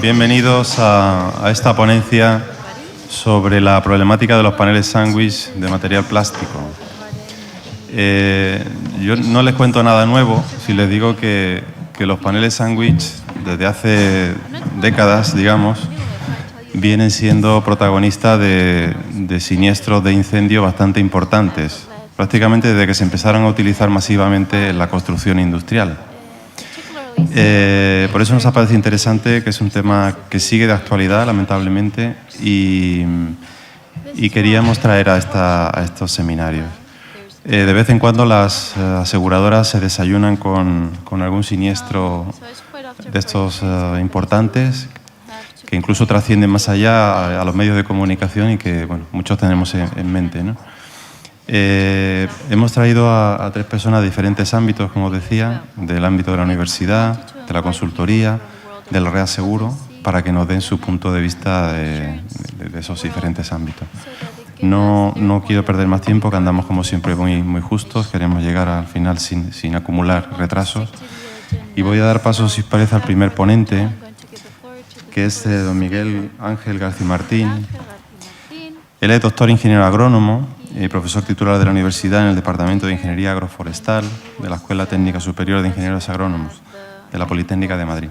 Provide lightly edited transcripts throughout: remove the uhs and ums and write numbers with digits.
bienvenidos a esta ponencia sobre la problemática de los paneles sándwich de material plástico. Yo no les cuento nada nuevo si les digo que los paneles sándwich desde hace décadas, digamos, vienen siendo protagonistas de siniestros de incendio bastante importantes, prácticamente desde que se empezaron a utilizar masivamente en la construcción industrial. Por eso nos ha parecido interesante, que es un tema que sigue de actualidad, lamentablemente, y queríamos traer a estos seminarios. De vez en cuando las aseguradoras se desayunan con algún siniestro de estos importantes, que incluso trascienden más allá a los medios de comunicación y que bueno, muchos tenemos en mente, ¿no? Hemos traído a tres personas de diferentes ámbitos, como os decía, del ámbito de la universidad, de la consultoría, del reaseguro, para que nos den su punto de vista de esos diferentes ámbitos. No quiero perder más tiempo, que andamos como siempre muy justos, queremos llegar al final sin acumular retrasos. Y voy a dar paso, si os parece, al primer ponente, que es don Miguel Ángel García Martín. Él es doctor ingeniero agrónomo, profesor titular de la Universidad en el Departamento de Ingeniería Agroforestal de la Escuela Técnica Superior de Ingenieros Agrónomos de la Politécnica de Madrid.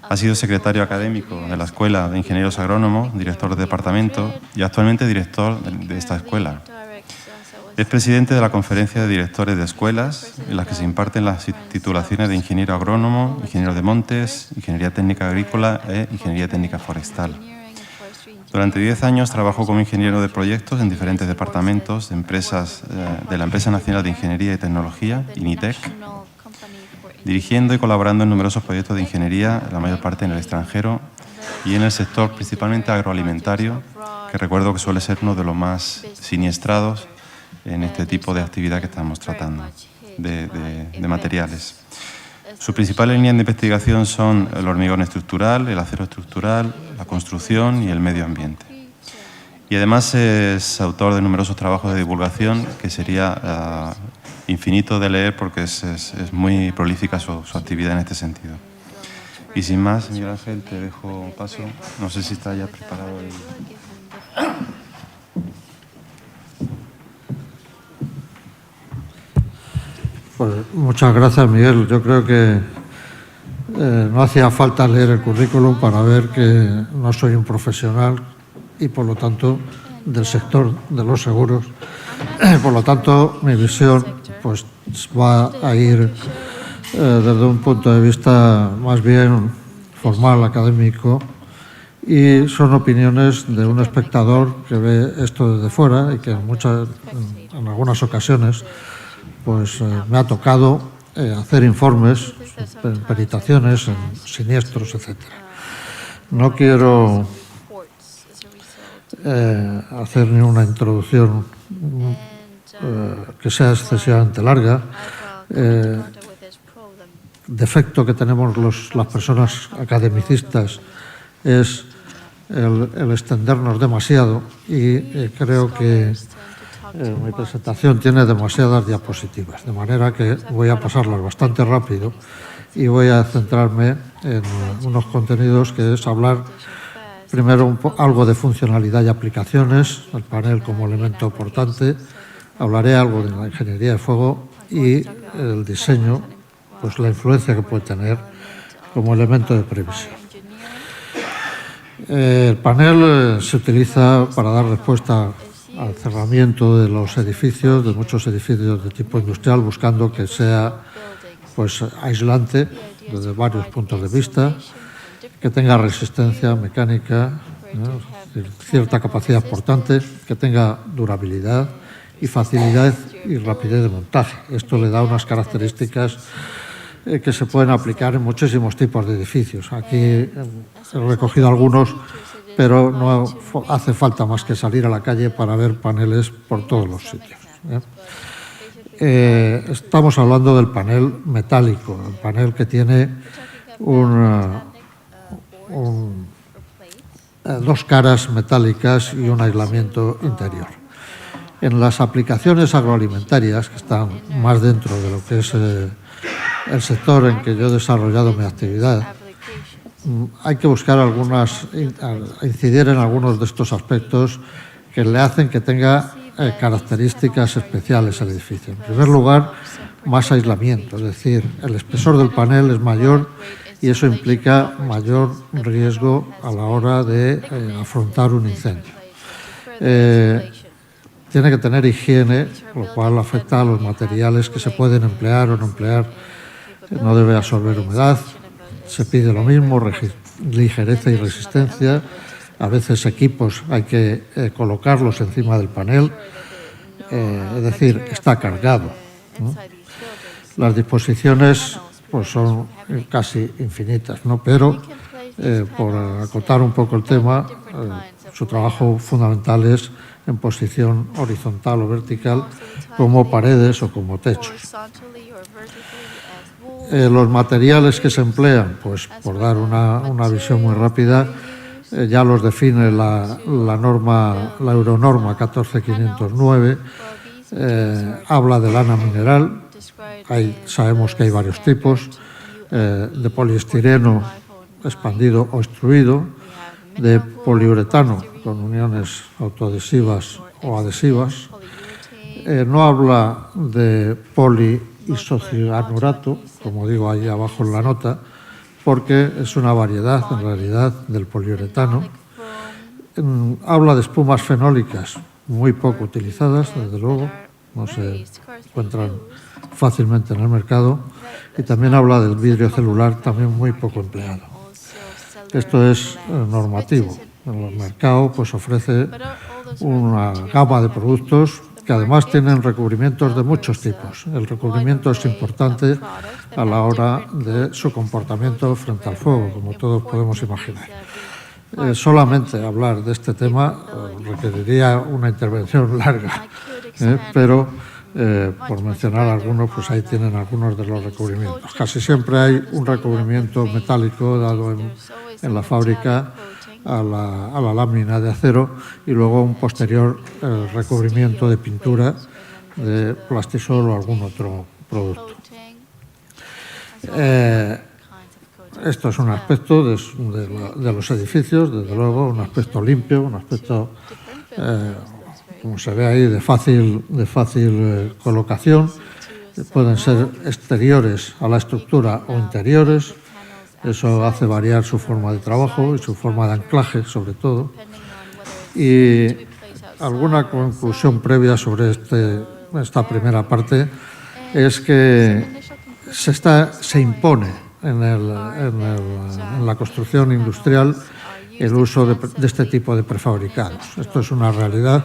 Ha sido secretario académico de la Escuela de Ingenieros Agrónomos, director de departamento y actualmente director de esta escuela. Es presidente de la Conferencia de Directores de Escuelas, en las que se imparten las titulaciones de Ingeniero Agrónomo, Ingeniero de Montes, Ingeniería Técnica Agrícola e Ingeniería Técnica Forestal. Durante 10 años trabajó como ingeniero de proyectos en diferentes departamentos de empresas de la Empresa Nacional de Ingeniería y Tecnología, INITEC, dirigiendo y colaborando en numerosos proyectos de ingeniería, la mayor parte en el extranjero y en el sector principalmente agroalimentario, que recuerdo que suele ser uno de los más siniestrados en este tipo de actividad que estamos tratando, de materiales. Sus principales líneas de investigación son el hormigón estructural, el acero estructural, la construcción y el medio ambiente. Y además es autor de numerosos trabajos de divulgación, que sería infinito de leer porque es muy prolífica su actividad en este sentido. Y sin más, Miguel Ángel, te dejo paso. No sé si está ya preparado el... Pues muchas gracias, Miguel. Yo creo que no hacía falta leer el currículum para ver que no soy un profesional y, por lo tanto, del sector de los seguros. Por lo tanto, mi visión pues, va a ir desde un punto de vista más bien formal, académico, y son opiniones de un espectador que ve esto desde fuera y que en algunas ocasiones pues me ha tocado hacer informes, peritaciones en siniestros, etc. No quiero hacer ni una introducción que sea excesivamente larga. Defecto que tenemos las personas academicistas es el extendernos demasiado y creo que mi presentación tiene demasiadas diapositivas, de manera que voy a pasarlas bastante rápido y voy a centrarme en unos contenidos que es hablar primero algo de funcionalidad y aplicaciones, el panel como elemento portante, hablaré algo de la ingeniería de fuego y el diseño, pues la influencia que puede tener como elemento de previsión. El panel se utiliza para dar respuesta al cerramiento de los edificios, de muchos edificios de tipo industrial, buscando que sea pues, aislante desde varios puntos de vista, que tenga resistencia mecánica, ¿no? Cierta capacidad portante, que tenga durabilidad y facilidad y rapidez de montaje. Esto le da unas características que se pueden aplicar en muchísimos tipos de edificios. Aquí he recogido algunos, pero no hace falta más que salir a la calle para ver paneles por todos los sitios. Estamos hablando del panel metálico, el panel que tiene dos caras metálicas y un aislamiento interior. En las aplicaciones agroalimentarias, que están más dentro de lo que es el sector en que yo he desarrollado mi actividad, hay que buscar incidir en algunos de estos aspectos que le hacen que tenga características especiales el edificio. En primer lugar, más aislamiento, es decir, el espesor del panel es mayor y eso implica mayor riesgo a la hora de afrontar un incendio. Tiene que tener higiene, lo cual afecta a los materiales que se pueden emplear o no emplear. No debe absorber humedad. Se pide lo mismo, ligereza y resistencia. A veces equipos hay que colocarlos encima del panel, es decir, está cargado, ¿no? Las disposiciones pues son casi infinitas, ¿no? Pero por acotar un poco el tema, su trabajo fundamental es en posición horizontal o vertical, como paredes o como techos. Los materiales que se emplean, pues por dar una visión muy rápida, ya los define la Euronorma 14509, habla de lana mineral, sabemos que hay varios tipos, de poliestireno expandido o extruido, de poliuretano con uniones autoadhesivas o adhesivas. No habla de poliisocianurato, como digo ahí abajo en la nota, porque es una variedad en realidad del poliuretano. Habla de espumas fenólicas muy poco utilizadas, desde luego, no se encuentran fácilmente en el mercado, y también habla del vidrio celular, también muy poco empleado. Esto es normativo. En el mercado pues ofrece una gama de productos que además tienen recubrimientos de muchos tipos. El recubrimiento es importante a la hora de su comportamiento frente al fuego, como todos podemos imaginar. Solamente hablar de este tema requeriría una intervención larga, pero por mencionar algunos, pues ahí tienen algunos de los recubrimientos. Casi siempre hay un recubrimiento metálico dado en la fábrica a la lámina de acero y luego un posterior recubrimiento de pintura de plastisol o algún otro producto. Esto es un aspecto de los edificios, desde luego, un aspecto limpio, un aspecto, como se ve ahí, de fácil colocación. Pueden ser exteriores a la estructura o interiores. Eso hace variar su forma de trabajo y su forma de anclaje, sobre todo. Y alguna conclusión previa sobre esta primera parte es que se impone en la construcción industrial el uso de este tipo de prefabricados. Esto es una realidad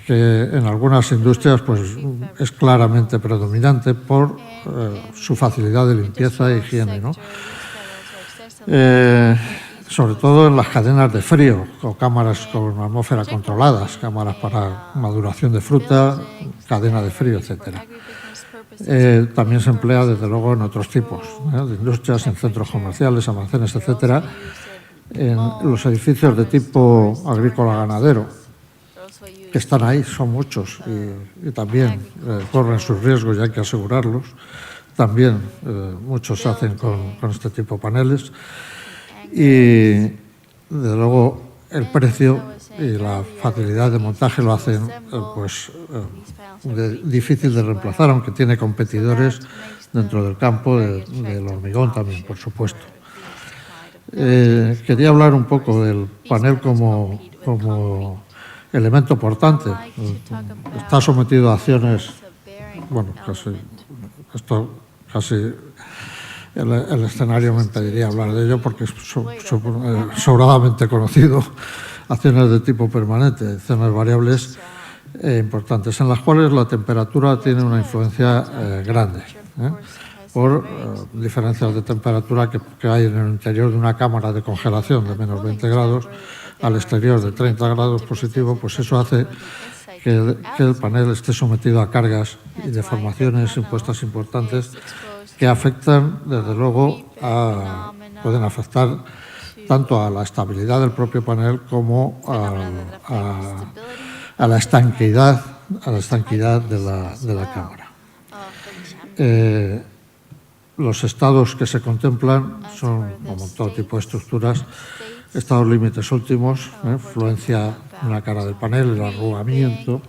que en algunas industrias pues, es claramente predominante por su facilidad de limpieza e higiene, ¿no? Sobre todo en las cadenas de frío o cámaras con atmósfera controladas, cámaras para maduración de fruta, cadena de frío, etcétera. También se emplea, desde luego, en otros tipos de industrias, en centros comerciales, almacenes, etcétera, en los edificios de tipo agrícola-ganadero, que están ahí, son muchos, y también corren sus riesgos y hay que asegurarlos. También muchos se hacen con este tipo de paneles. Y, desde luego, el precio y la facilidad de montaje lo hacen difícil de reemplazar, aunque tiene competidores dentro del campo del hormigón también, por supuesto. Quería hablar un poco del panel como elemento portante. Está sometido a acciones, bueno, casi el escenario me impediría hablar de ello porque es sobradamente conocido. Acciones de tipo permanente, acciones variables importantes, en las cuales la temperatura tiene una influencia grande, por diferencias de temperatura que hay en el interior de una cámara de congelación de menos 20 grados al exterior de 30 grados positivo, pues eso hace que el panel esté sometido a cargas y deformaciones impuestas importantes que afectan, desde luego, pueden afectar tanto a la estabilidad del propio panel como a la estanqueidad de la cámara. los estados que se contemplan son, como todo tipo de estructuras, estados límites últimos, fluencia en la cara del panel, el arrugamiento,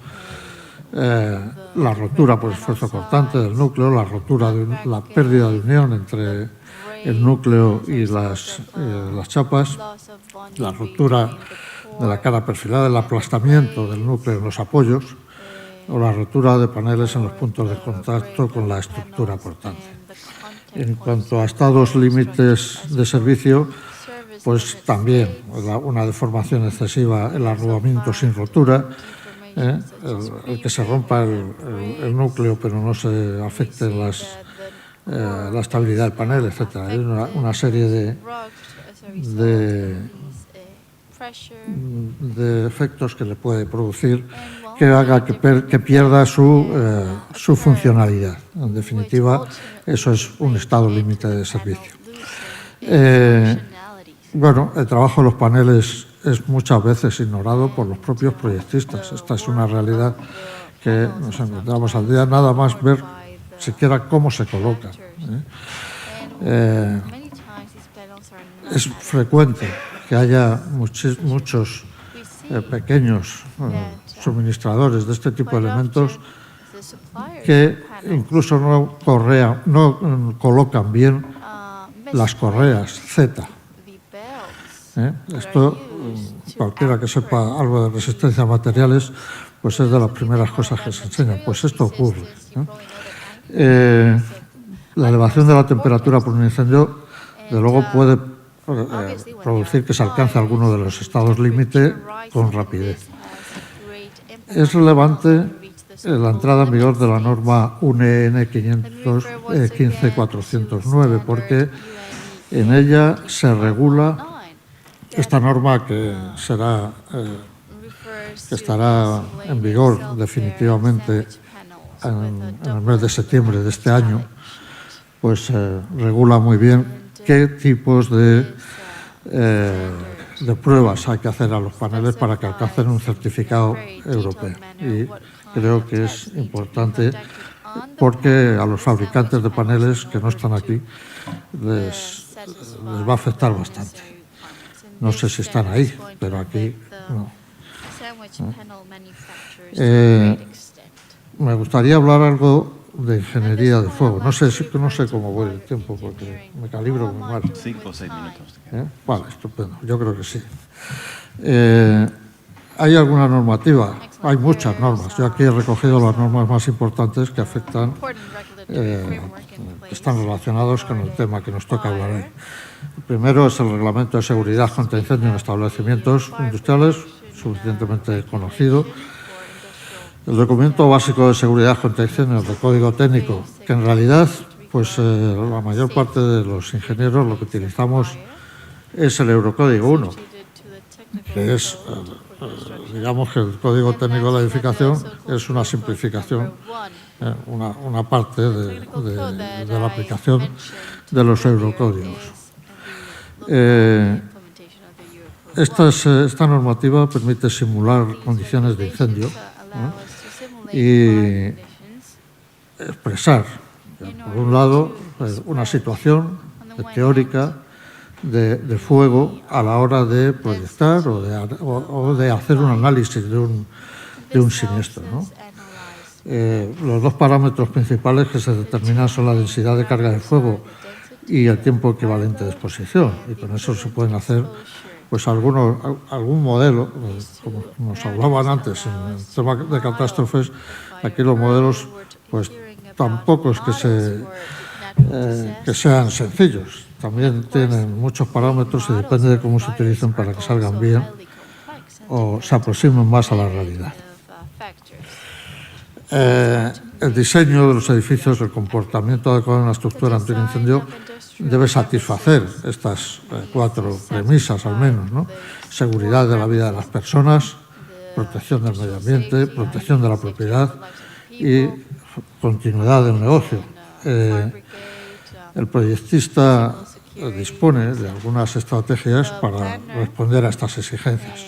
la rotura por esfuerzo cortante del núcleo, la pérdida de unión entre el núcleo y las chapas, la rotura de la cara perfilada, el aplastamiento del núcleo en los apoyos o la rotura de paneles en los puntos de contacto con la estructura portante. En cuanto a estados límites de servicio, pues también una deformación excesiva, el arrugamiento sin rotura, el que se rompa el núcleo pero no se afecte la estabilidad del panel, etc. Hay una serie de efectos que le puede producir que haga que pierda su funcionalidad. En definitiva, eso es un estado límite de servicio. Bueno, el trabajo de los paneles es muchas veces ignorado por los propios proyectistas. Esta es una realidad que nos encontramos al día, nada más ver siquiera cómo se colocan. Es frecuente que haya muchos pequeños suministradores de este tipo de elementos que incluso no colocan bien las correas Z. Esto, cualquiera que sepa algo de resistencia a materiales, pues es de las primeras cosas que se enseñan. Pues esto ocurre. La elevación de la temperatura por un incendio, de luego, puede producir que se alcance alguno de los estados límite con rapidez. Es relevante la entrada en vigor de la norma UNE 15409 porque en ella se regula esta norma que estará en vigor definitivamente en el mes de septiembre de este año, pues regula muy bien qué tipos de pruebas hay que hacer a los paneles para que alcancen un certificado europeo. Y creo que es importante porque a los fabricantes de paneles que no están aquí les va a afectar bastante. No sé si están ahí, pero aquí no. Me gustaría hablar algo de ingeniería de fuego. No sé cómo voy el tiempo, porque me calibro muy mal. 5 o 6 minutos. Vale, estupendo. Yo creo que sí. ¿Hay alguna normativa? Hay muchas normas. Yo aquí he recogido las normas más importantes que afectan, que están relacionados con el tema que nos toca hablar hoy. El primero es el Reglamento de Seguridad contra Incendio en Establecimientos Industriales, suficientemente conocido. El Documento Básico de Seguridad contra Incendios de Código Técnico, que en realidad, pues la mayor parte de los ingenieros lo que utilizamos es el Eurocódigo 1, que es, digamos que el Código Técnico de la Edificación es una simplificación, una parte de la aplicación de los Eurocódigos. Esta normativa permite simular condiciones de incendio y expresar, por un lado, una situación teórica de fuego a la hora de proyectar o de hacer un análisis de un siniestro, ¿no? Los dos parámetros principales que se determinan son la densidad de carga de fuego y el tiempo equivalente de exposición, y con eso se pueden hacer pues algún modelo, como nos hablaban antes en el tema de catástrofes. Aquí los modelos pues tampoco es que sean sencillos, también tienen muchos parámetros y depende de cómo se utilicen para que salgan bien o se aproximen más a la realidad. El diseño de los edificios, el comportamiento adecuado de una estructura ante un incendio debe satisfacer estas 4 premisas al menos, ¿no? Seguridad de la vida de las personas, protección del medio ambiente, protección de la propiedad y continuidad del negocio. El proyectista dispone de algunas estrategias para responder a estas exigencias.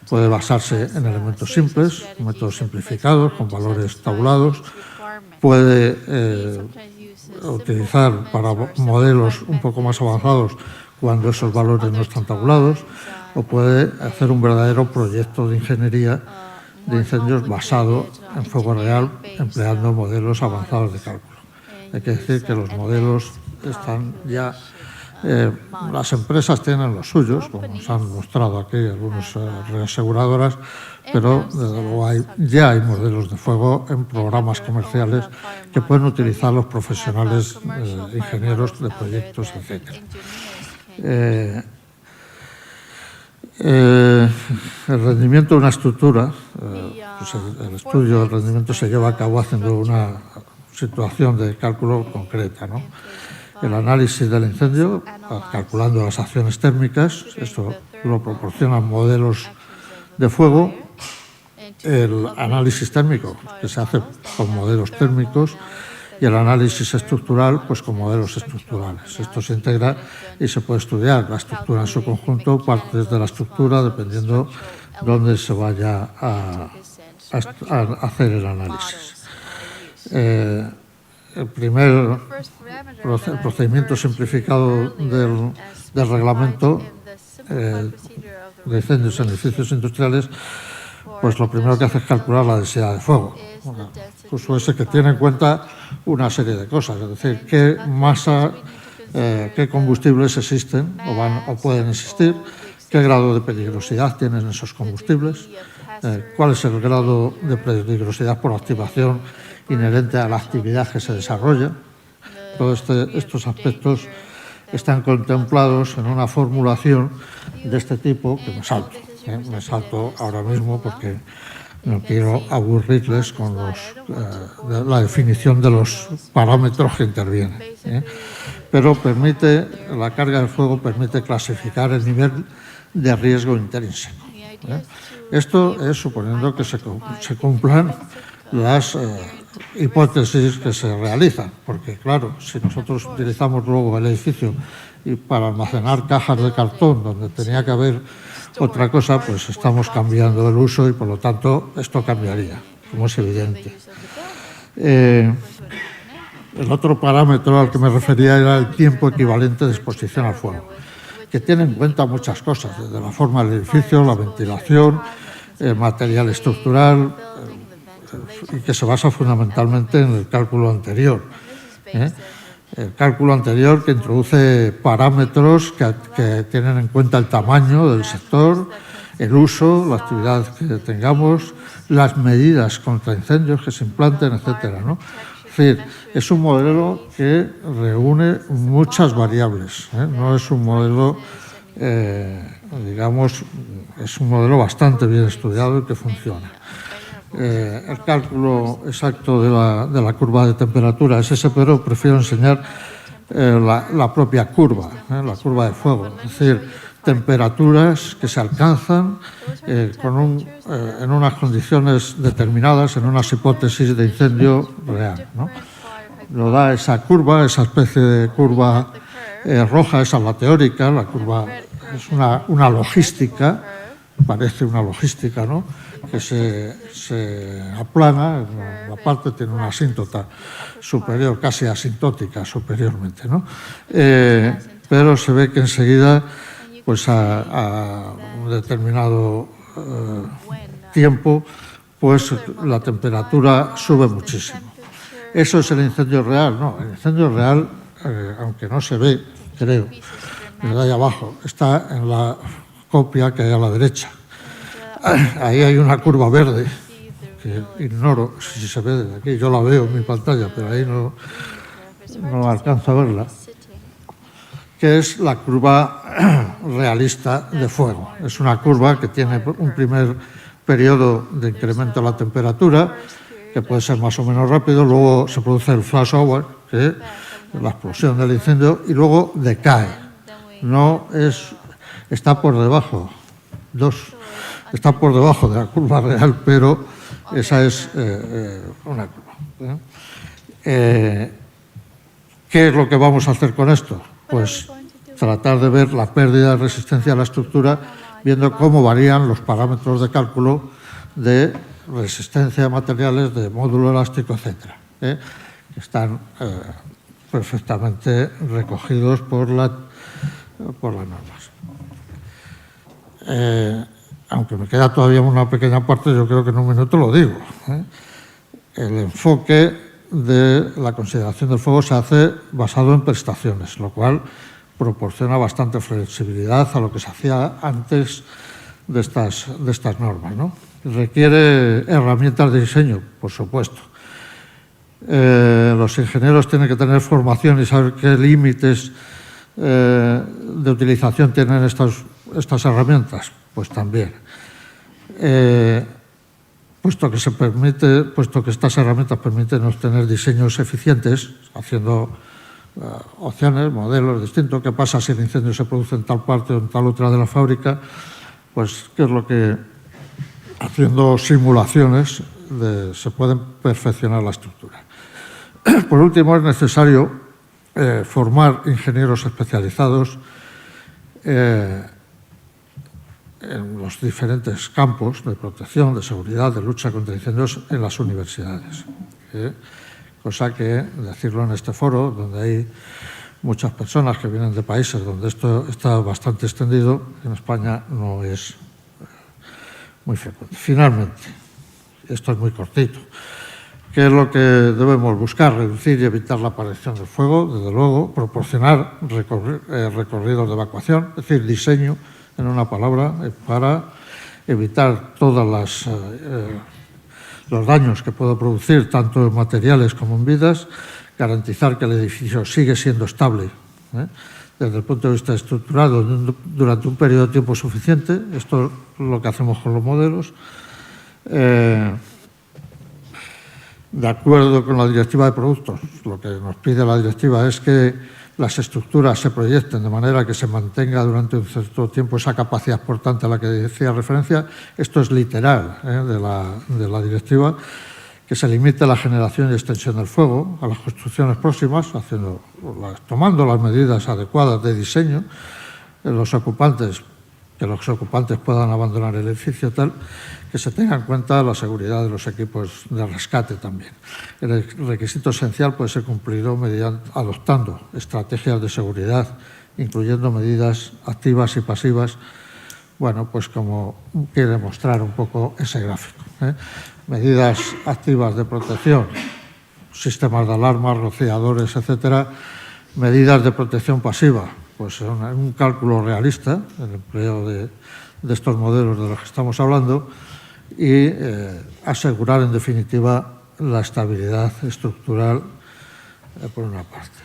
Puede basarse en elementos simples, métodos simplificados, con valores tabulados. Puede utilizar para modelos un poco más avanzados cuando esos valores no están tabulados, o puede hacer un verdadero proyecto de ingeniería de incendios basado en fuego real, empleando modelos avanzados de cálculo. Hay que decir que los modelos están ya... las empresas tienen los suyos, como nos han mostrado aquí algunas reaseguradoras, pero desde luego ya hay modelos de fuego en programas comerciales que pueden utilizar los profesionales ingenieros de proyectos, etc. El rendimiento de una estructura, pues el estudio del rendimiento se lleva a cabo haciendo una situación de cálculo concreta, ¿no? El análisis del incendio, calculando las acciones térmicas, esto lo proporcionan modelos de fuego. El análisis térmico, que se hace con modelos térmicos, y el análisis estructural, pues con modelos estructurales. Esto se integra y se puede estudiar la estructura en su conjunto, partes de la eestructura, dependiendo dónde se vaya a hacer el análisis. El primer procedimiento simplificado del reglamento de incendios en edificios industriales, pues lo primero que hace es calcular la densidad de fuego. Incluso ese que tiene en cuenta una serie de cosas, es decir, qué masa, qué combustibles existen o pueden existir, qué grado de peligrosidad tienen esos combustibles, cuál es el grado de peligrosidad por activación inherente a la actividad que se desarrolla. Todos estos aspectos están contemplados en una formulación de este tipo que me salto ahora mismo porque no quiero aburrirles con la definición de los parámetros que intervienen. Pero la carga de fuego permite clasificar el nivel de riesgo intrínseco. Esto es suponiendo que se cumplan las hipótesis que se realizan, porque claro, si nosotros utilizamos luego el edificio y para almacenar cajas de cartón donde tenía que haber otra cosa, pues estamos cambiando el uso y por lo tanto esto cambiaría, como es evidente. El otro parámetro al que me refería era el tiempo equivalente de exposición al fuego, que tiene en cuenta muchas cosas, desde la forma del edificio, la ventilación, el material estructural, y que se basa fundamentalmente en el cálculo anterior. El cálculo anterior que introduce parámetros que tienen en cuenta el tamaño del sector, el uso, la actividad que tengamos, las medidas contra incendios que se implanten, etcétera, ¿no? Es decir, es un modelo que reúne muchas variables, no es un modelo, digamos, es un modelo bastante bien estudiado y que funciona. El cálculo exacto de la curva de temperatura es ese, pero prefiero enseñar la propia curva, la curva de fuego, es decir, temperaturas que se alcanzan en unas condiciones determinadas, en unas hipótesis de incendio real, ¿no? Lo da esa curva, esa especie de curva roja, esa es la teórica, la curva es una logística, parece una logística, ¿no?, que se aplana, la parte tiene una asíntota superior, casi asintótica superiormente, ¿no? Pero se ve que enseguida, pues a un determinado tiempo, pues la temperatura sube muchísimo. ¿Eso es el incendio real? No, el incendio real, aunque no se ve, creo, de ahí abajo, está en la copia que hay a la derecha. Ahí hay una curva verde, que ignoro si se ve desde aquí, yo la veo en mi pantalla, pero ahí no alcanzo a verla, que es la curva realista de fuego. Es una curva que tiene un primer periodo de incremento de la temperatura, que puede ser más o menos rápido, luego se produce el flashover, que es la explosión del incendio, y luego decae. Está por debajo, está por debajo de la curva real, pero esa es una curva. ¿Qué es lo que vamos a hacer con esto? Pues tratar de ver la pérdida de resistencia a la estructura, viendo cómo varían los parámetros de cálculo de resistencia a materiales, de módulo elástico, etcétera, que están perfectamente recogidos por las normas. Aunque me queda todavía una pequeña parte, yo creo que en un minuto lo digo. El enfoque de la consideración del fuego se hace basado en prestaciones, lo cual proporciona bastante flexibilidad a lo que se hacía antes de estas normas, ¿no? Requiere herramientas de diseño, por supuesto. Los ingenieros tienen que tener formación y saber qué límites de utilización tienen estas herramientas. Pues también. Puesto que estas herramientas permiten obtener diseños eficientes, haciendo opciones, modelos distintos. ¿Qué pasa si el incendio se produce en tal parte o en tal otra de la fábrica? Pues, ¿qué es lo que, haciendo simulaciones, se pueden perfeccionar la estructura? Por último, es necesario formar ingenieros especializados en los diferentes campos de protección, de seguridad, de lucha contra incendios en las universidades. Cosa que, decirlo en este foro, donde hay muchas personas que vienen de países donde esto está bastante extendido, en España no es muy frecuente. Finalmente, esto es muy cortito, ¿qué es lo que debemos buscar? Reducir y evitar la aparición del fuego, desde luego, proporcionar recorridos de evacuación, es decir, diseño, en una palabra, para evitar todos los daños que pueda producir, tanto en materiales como en vidas, garantizar que el edificio sigue siendo estable desde el punto de vista estructural durante un periodo de tiempo suficiente. Esto es lo que hacemos con los modelos. De acuerdo con la directiva de productos, lo que nos pide la directiva es que las estructuras se proyecten de manera que se mantenga durante un cierto tiempo esa capacidad exportante a la que decía referencia. Esto es literal de la directiva, que se limite la generación y extensión del fuego a las construcciones próximas, tomando las medidas adecuadas de diseño, que los ocupantes puedan abandonar el edificio, tal que se tenga en cuenta la seguridad de los equipos de rescate también. El requisito esencial puede ser cumplido adoptando estrategias de seguridad, incluyendo medidas activas y pasivas, bueno, pues como quiere mostrar un poco ese gráfico. Medidas activas de protección, sistemas de alarma, rociadores, etcétera. Medidas de protección pasiva, pues un cálculo realista, el empleo de estos modelos de los que estamos hablando, y asegurar, en definitiva, la estabilidad estructural, por una parte.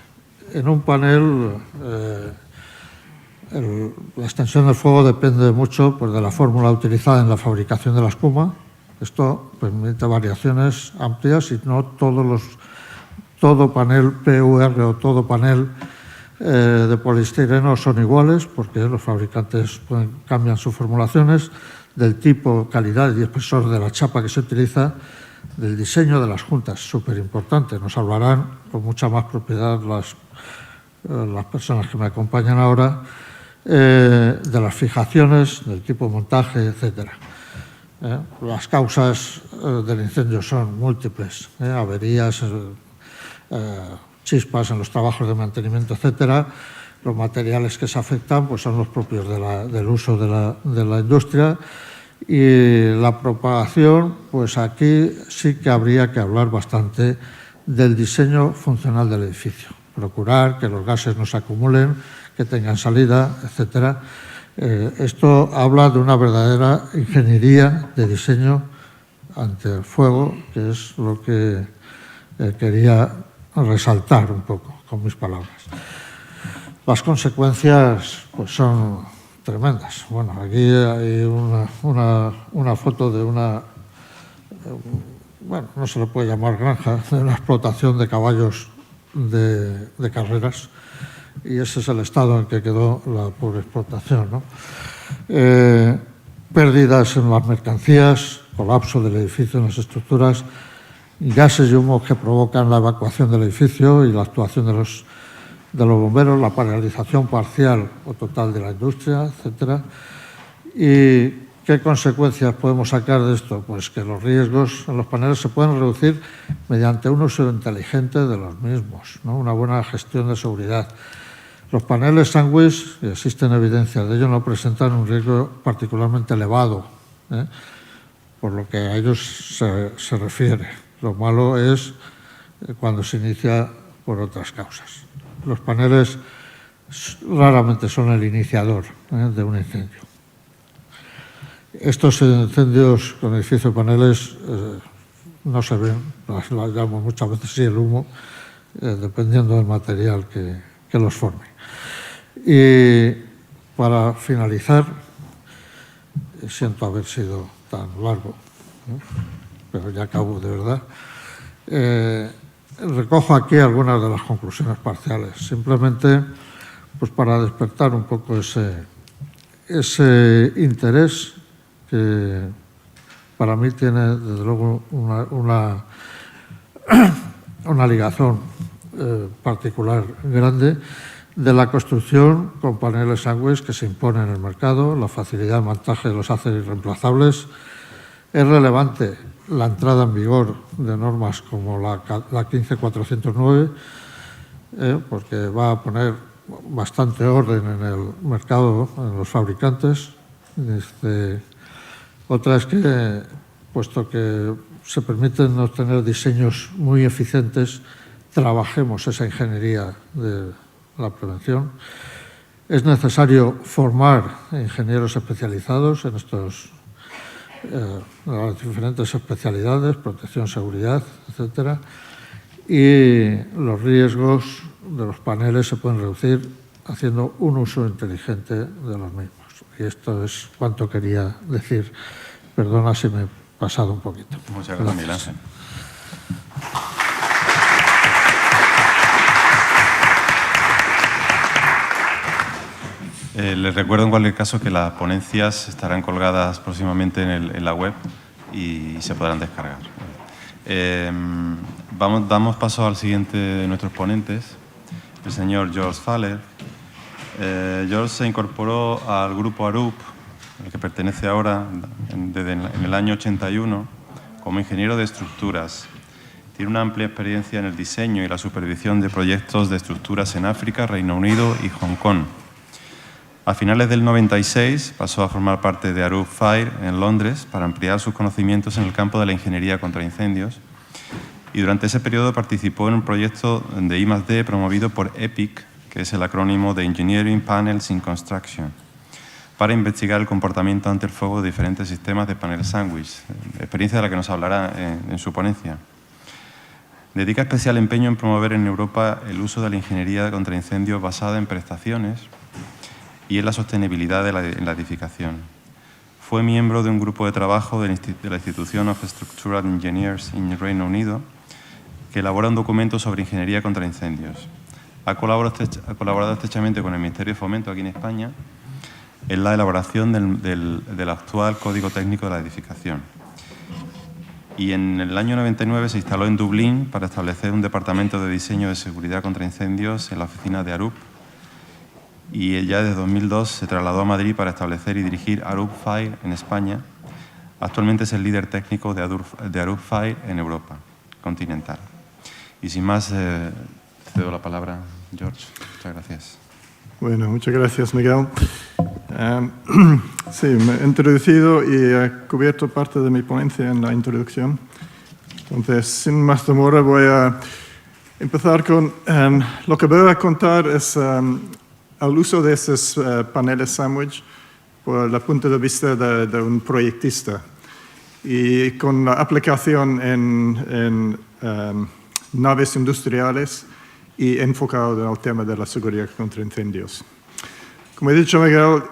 En un panel, la extensión del fuego depende mucho, pues, de la fórmula utilizada en la fabricación de la espuma. Esto permite variaciones amplias y no todo panel PUR o todo panel de poliestireno son iguales, porque los fabricantes cambian sus formulaciones, del tipo, calidad y espesor de la chapa que se utiliza, del diseño de las juntas, súper importante. Nos hablarán con mucha más propiedad las personas que me acompañan ahora, de las fijaciones, del tipo de montaje, etcétera. Las causas del incendio son múltiples, averías, chispas en los trabajos de mantenimiento, etcétera. Los materiales que se afectan, pues, son los propios del uso de la industria. Y la propagación, pues aquí sí que habría que hablar bastante del diseño funcional del edificio. Procurar que los gases no se acumulen, que tengan salida, etcétera. Esto habla de una verdadera ingeniería de diseño ante el fuego, que es lo que quería resaltar un poco con mis palabras. Las consecuencias, pues, son tremendas. Bueno, aquí hay una foto de bueno, no se le puede llamar granja, de una explotación de caballos de carreras, y ese es el estado en que quedó la pobre explotación, ¿no? Pérdidas en las mercancías, colapso del edificio en las estructuras, gases y humos que provocan la evacuación del edificio y la actuación de los bomberos, la paralización parcial o total de la industria, etcétera. Y ¿Qué consecuencias podemos sacar de esto? Pues que los riesgos en los paneles se pueden reducir mediante un uso inteligente de los mismos, ¿no? Una buena gestión de seguridad. Los paneles sándwich, y existen evidencias de ello, no presentan un riesgo particularmente elevado, por lo que a ellos se refiere. Lo malo es cuando se inicia por otras causas. Los paneles raramente son el iniciador de un incendio. Estos incendios con edificio de paneles no se ven, las llamo muchas veces sí el humo, dependiendo del material que los forme. Y para finalizar, siento haber sido tan largo, pero ya acabo de verdad, recojo aquí algunas de las conclusiones parciales, simplemente pues para despertar un poco ese interés que para mí tiene desde luego una ligazón particular grande de la construcción con paneles sándwich que se impone en el mercado, la facilidad de montaje de los acero reemplazables. Es relevante la entrada en vigor de normas como la 15409, porque va a poner bastante orden en el mercado, en los fabricantes. Otra es que, puesto que se permiten obtener diseños muy eficientes, trabajemos esa ingeniería de la prevención. Es necesario formar ingenieros especializados en las diferentes especialidades, protección, seguridad, etcétera. Y los riesgos de los paneles se pueden reducir haciendo un uso inteligente de los mismos. Y esto es cuanto quería decir. Perdona si me he pasado un poquito. Muchas gracias, Miguel Ángel. Les recuerdo en cualquier caso que las ponencias estarán colgadas próximamente en la web y se podrán descargar. Damos paso al siguiente de nuestros ponentes, el señor George Faller. George se incorporó al grupo Arup, al que pertenece ahora en el año 81, como ingeniero de estructuras. Tiene una amplia experiencia en el diseño y la supervisión de proyectos de estructuras en África, Reino Unido y Hong Kong. A finales del 96 pasó a formar parte de Arup Fire en Londres para ampliar sus conocimientos en el campo de la ingeniería contra incendios, y durante ese periodo participó en un proyecto de I+D promovido por EPIC, que es el acrónimo de Engineering Panels in Construction, para investigar el comportamiento ante el fuego de diferentes sistemas de paneles sándwich, experiencia de la que nos hablará en su ponencia. Dedica especial empeño en promover en Europa el uso de la ingeniería contra incendios basada en prestaciones y en la sostenibilidad en la edificación. Fue miembro de un grupo de trabajo de la Institution of Structural Engineers en Reino Unido, que elabora un documento sobre ingeniería contra incendios. Ha colaborado estrechamente con el Ministerio de Fomento aquí en España en la elaboración del actual Código Técnico de la Edificación. Y en el año 99 se instaló en Dublín para establecer un departamento de diseño de seguridad contra incendios en la oficina de Arup, y ya desde 2002 se trasladó a Madrid para establecer y dirigir Arup Fire en España. Actualmente es el líder técnico de Arup Fire en Europa continental. Y sin más, cedo la palabra, George. Muchas gracias. Bueno, muchas gracias, Miguel. Sí, me he introducido y he cubierto parte de mi ponencia en la introducción. Entonces, sin más demora, voy a empezar con lo que voy a contar es el uso de esos paneles sándwich por el punto de vista de un proyectista y con la aplicación en naves industriales y enfocado en el tema de la seguridad contra incendios. Como he dicho, Miguel,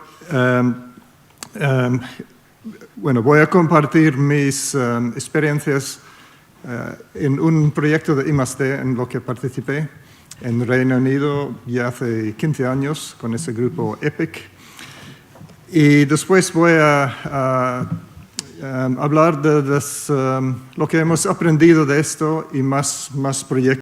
bueno, voy a compartir mis experiencias en un proyecto de I+D en lo que participé en Reino Unido ya hace 15 años con ese grupo EPIC. Y después voy a hablar de lo que hemos aprendido de esto y más proyectos